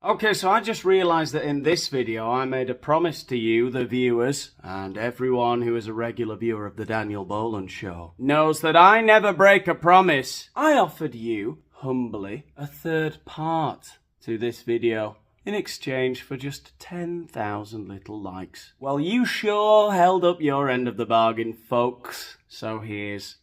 Okay, so I just realised that in this video I made a promise to you, the viewers, and everyone who is a regular viewer of the Daniel Boland show knows that I never break a promise. I offered you, humbly, a third part to this video in exchange for just 10,000 little likes. Well, you sure held up your end of the bargain, folks, so here's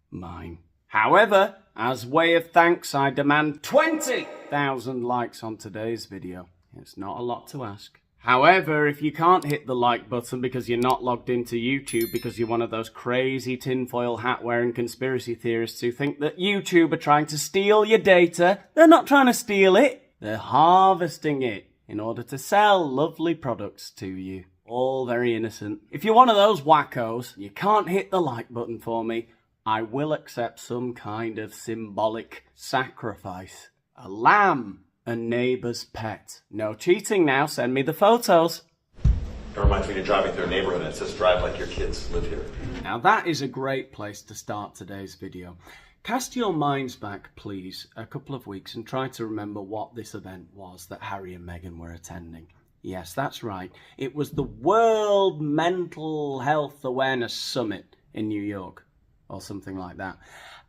mine. However, as way of thanks, I demand 20,000 likes on today's video. It's not a lot to ask. However, if you can't hit the like button because you're not logged into YouTube because you're one of those crazy tinfoil hat wearing conspiracy theorists who think that YouTube are trying to steal your data, they're not trying to steal it. They're harvesting it in order to sell lovely products to you. All very innocent. If you're one of those wackos, you can't hit the like button for me, I will accept some kind of symbolic sacrifice. A lamb, a neighbour's pet. No cheating now, send me the photos. It reminds me of driving through a neighborhood and it says drive like your kids live here. Now that is a great place to start today's video. Cast your minds back, please, a couple of weeks and try to remember what this event was that Harry and Meghan were attending. Yes, that's right. It was the World Mental Health Awareness Summit in New York, or something like that.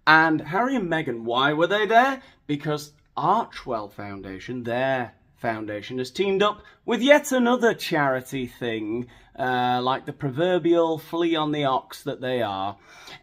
And Harry and Meghan, why were they there? Because Archwell Foundation, their foundation, has teamed up with yet another charity thing, like the proverbial flea on the ox that they are.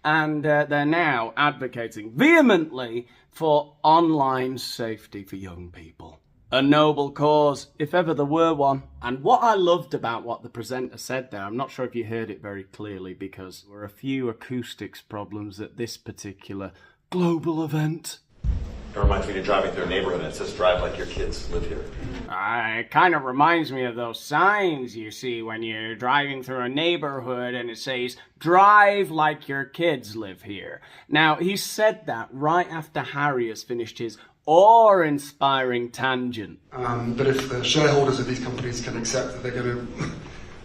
And they're now advocating vehemently for online safety for young people. A noble cause, if ever there were one. And what I loved about what the presenter said there, I'm not sure if you heard it very clearly because there were a few acoustics problems at this particular global event. It reminds me of driving through a neighborhood and it says drive like your kids live here. It kind of reminds me of those signs you see when you're driving through a neighborhood and it says, drive like your kids live here. Now, he said that right after Harry has finished his awe-inspiring tangent. But if the shareholders of these companies can accept that they're going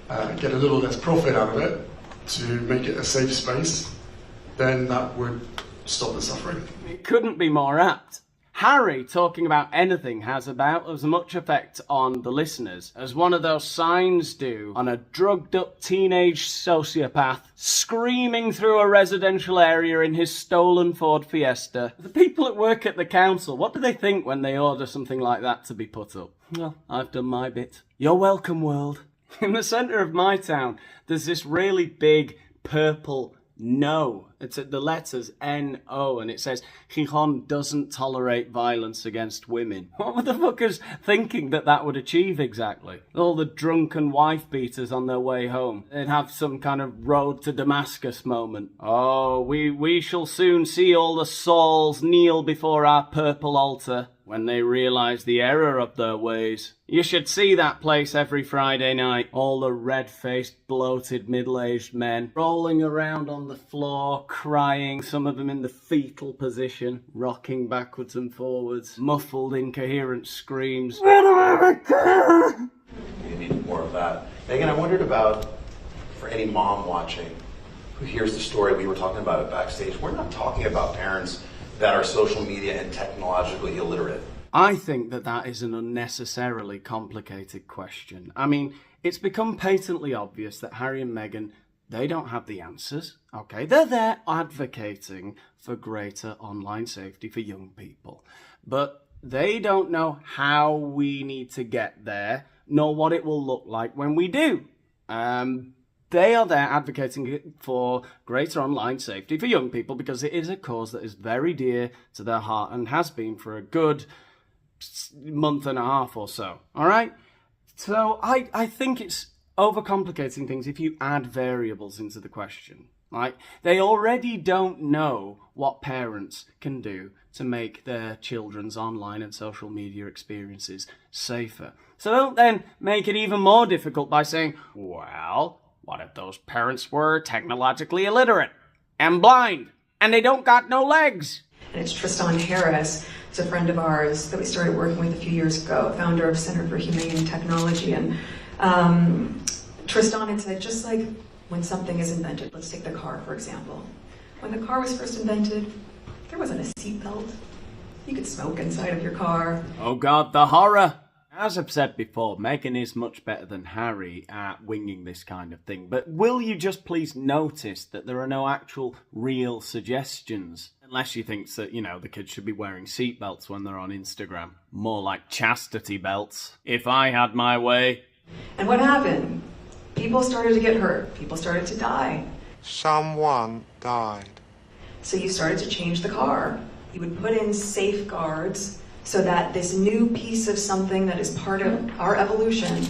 to get a little less profit out of it to make it a safe space, then that would stop the suffering. It couldn't be more apt. Harry talking about anything has about as much effect on the listeners as one of those signs do on a drugged-up teenage sociopath screaming through a residential area in his stolen Ford Fiesta. The people that work at the council, what do they think when they order something like that to be put up? Well, I've done my bit. You're welcome, world. In the centre of my town, there's this really big purple no. It's at the letters N-O, and it says, Gijón doesn't tolerate violence against women. What were the fuckers thinking that would achieve exactly? All the drunken wife beaters on their way home. They'd have some kind of road to Damascus moment. Oh, we shall soon see all the Sauls kneel before our purple altar when they realise the error of their ways. You should see that place every Friday night. All the red-faced, bloated, middle-aged men rolling around on the floor, crying, some of them in the fetal position, rocking backwards and forwards, muffled, incoherent screams. You need more of that. Meghan, I wondered about, for any mom watching who hears the story, we were talking about it backstage, we're not talking about parents that are social media and technologically illiterate. I think that is an unnecessarily complicated question. I mean, it's become patently obvious that Harry and Meghan, they don't have the answers, okay? They're there advocating for greater online safety for young people. But they don't know how we need to get there, nor what it will look like when we do. They are there advocating for greater online safety for young people because it is a cause that is very dear to their heart and has been for a good month and a half or so. All right? So I think it's overcomplicating things if you add variables into the question. Like, they already don't know what parents can do to make their children's online and social media experiences safer. So don't then make it even more difficult by saying, well, what if those parents were technologically illiterate and blind and they don't got no legs? And it's Tristan Harris. He's a friend of ours that we started working with a few years ago, founder of Center for Humane Technology. And Tristan had said, just like when something is invented, let's take the car, for example. When the car was first invented, there wasn't a seatbelt. You could smoke inside of your car. Oh God, the horror. As I've said before, Meghan is much better than Harry at winging this kind of thing, but will you just please notice that there are no actual real suggestions? Unless she thinks that, you know, the kids should be wearing seatbelts when they're on Instagram. More like chastity belts. If I had my way. And what happened? People started to get hurt. People started to die. Someone died. So you started to change the car. You would put in safeguards so that this new piece of something that is part of our evolution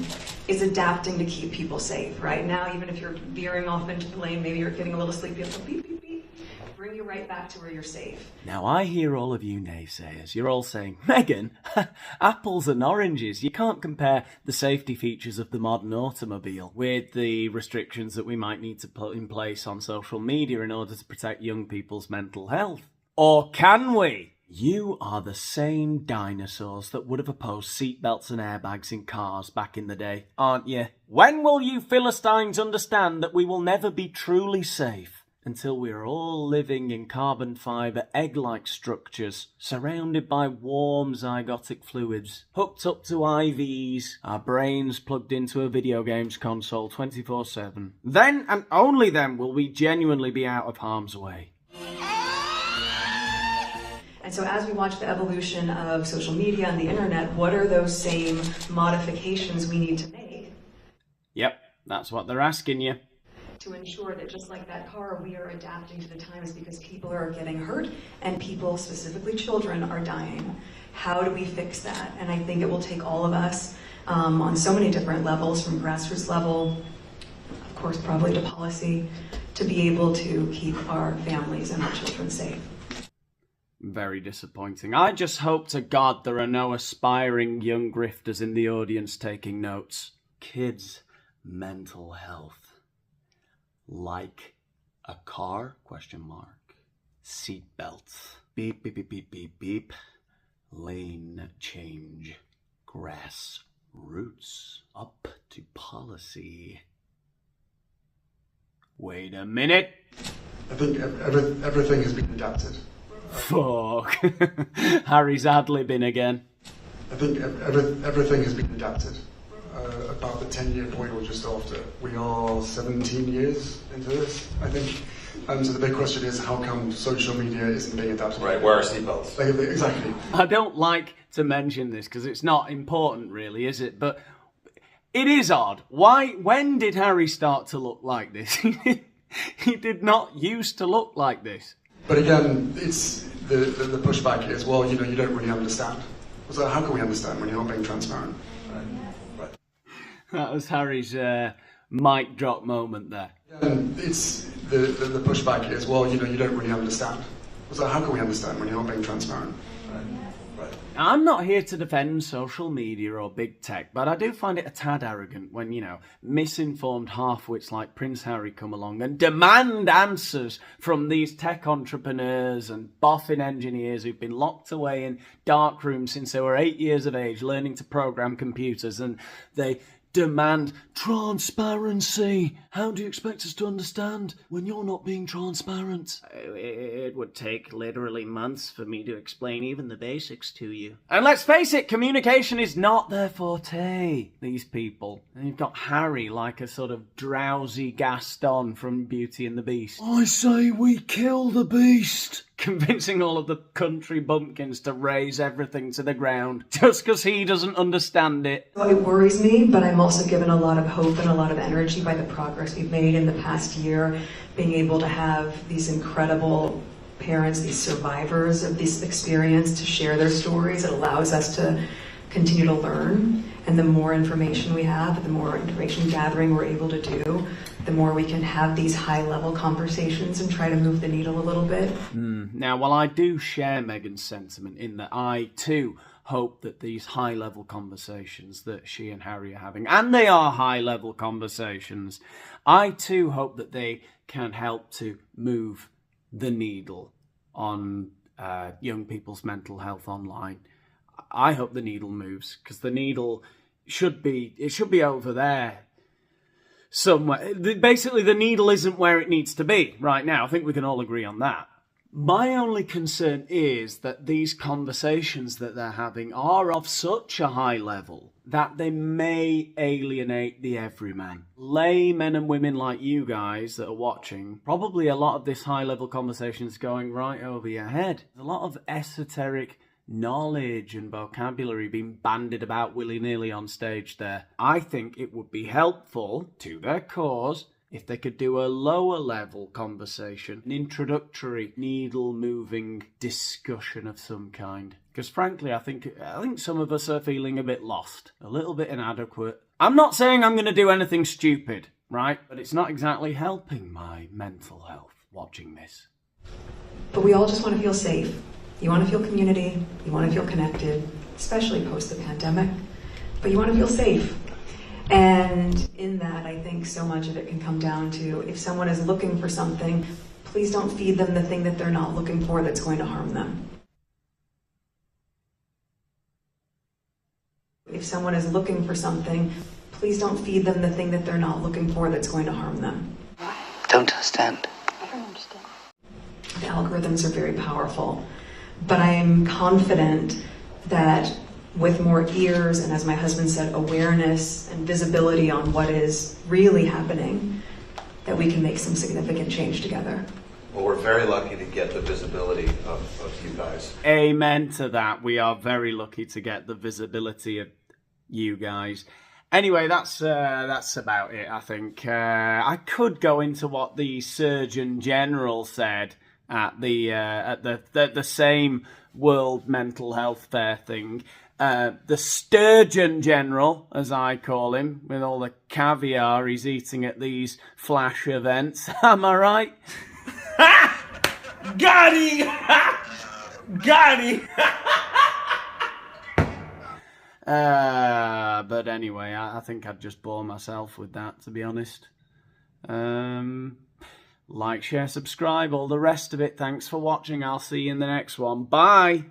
is adapting to keep people safe. Right now, even if you're veering off into the lane, maybe you're getting a little sleepy, it'll go beep, beep, beep. Bring you right back to where you're safe. Now I hear all of you naysayers. You're all saying, Meghan, apples and oranges. You can't compare the safety features of the modern automobile with the restrictions that we might need to put in place on social media in order to protect young people's mental health. Or can we? You are the same dinosaurs that would have opposed seatbelts and airbags in cars back in the day, aren't you? When will you Philistines understand that we will never be truly safe until we are all living in carbon fibre egg-like structures, surrounded by warm zygotic fluids, hooked up to IVs, our brains plugged into a video games console 24/7. Then and only then will we genuinely be out of harm's way. And so as we watch the evolution of social media and the internet, what are those same modifications we need to make? Yep, that's what they're asking you. To ensure that just like that car, we are adapting to the times because people are getting hurt and people, specifically children, are dying. How do we fix that? And I think it will take all of us on so many different levels, from grassroots level, of course, probably to policy, to be able to keep our families and our children safe. Very disappointing. I just hope to God there are no aspiring young grifters in the audience taking notes. Kids' mental health. Like a car? Question mark. Seatbelts. Beep, beep, beep, beep, beep, beep. Lane change. Grass roots. Up to policy. Wait a minute. I think everything has been adapted. Fuck. Harry's ad-libbing again. I think everything has been adapted. About the 10-year point or just after. We are 17 years into this, I think. So the big question is, how come social media isn't being adapted? Right, where are seatbelts? Exactly. I don't like to mention this because it's not important really, is it? But it is odd. When did Harry start to look like this? He did not used to look like this. But again, it's the pushback is, well, you know, you don't really understand. So how can we understand when you're not being transparent? Right. That was Harry's mic drop moment there. And it's the pushback is, well, you know, you don't really understand. So how can we understand when you're not being transparent? Right. I'm not here to defend social media or big tech, but I do find it a tad arrogant when, you know, misinformed half-wits like Prince Harry come along and demand answers from these tech entrepreneurs and boffin engineers who've been locked away in dark rooms since they were 8 years of age learning to program computers, and they demand transparency. How do you expect us to understand when you're not being transparent? It would take literally months for me to explain even the basics to you. And let's face it, communication is not their forte, these people. And you've got Harry like a sort of drowsy Gaston from Beauty and the Beast. I say we kill the beast. Convincing all of the country bumpkins to raise everything to the ground just because he doesn't understand it. It worries me, but I'm also given a lot of hope and a lot of energy by the progress we've made in the past year, being able to have these incredible parents, these survivors of this experience, to share their stories. It allows us to continue to learn, and the more information we have, the more information gathering we're able to do, the more we can have these high-level conversations and try to move the needle a little bit. Now, while I do share Meghan's sentiment in that I too hope that these high-level conversations that she and Harry are having, and they are high-level conversations, I too hope that they can help to move the needle on young people's mental health online. I hope the needle moves, because the needle should be over there somewhere. Basically, the needle isn't where it needs to be right now. I think we can all agree on that. My only concern is that these conversations that they're having are of such a high level that they may alienate the everyman. Lay men and women like you guys that are watching, probably a lot of this high-level conversation is going right over your head. There's a lot of esoteric knowledge and vocabulary being bandied about willy-nilly on stage there. I think it would be helpful to their cause if they could do a lower level conversation, an introductory needle-moving discussion of some kind. Because frankly, I think some of us are feeling a bit lost, a little bit inadequate. I'm not saying I'm going to do anything stupid, right? But it's not exactly helping my mental health watching this. But we all just want to feel safe. You want to feel community, you want to feel connected, especially post the pandemic, but you want to feel safe. And in that, I think so much of it can come down to, if someone is looking for something, please don't feed them the thing that they're not looking for that's going to harm them. If someone is looking for something, please don't feed them the thing that they're not looking for that's going to harm them. Don't understand. I don't understand. The algorithms are very powerful, but I am confident that with more ears and, as my husband said, awareness and visibility on what is really happening, that we can make some significant change together. Well, we're very lucky to get the visibility of you guys. Amen to that. We are very lucky to get the visibility of you guys. Anyway, that's about it, I think. I could go into what the Surgeon General said at the same World Mental Health Fair thing. The Sturgeon General, as I call him, with all the caviar he's eating at these flash events. Am I right? Got him! Got him! But anyway, I think I'd just bore myself with that, to be honest. Like, share, subscribe, all the rest of it. Thanks for watching. I'll see you in the next one. Bye!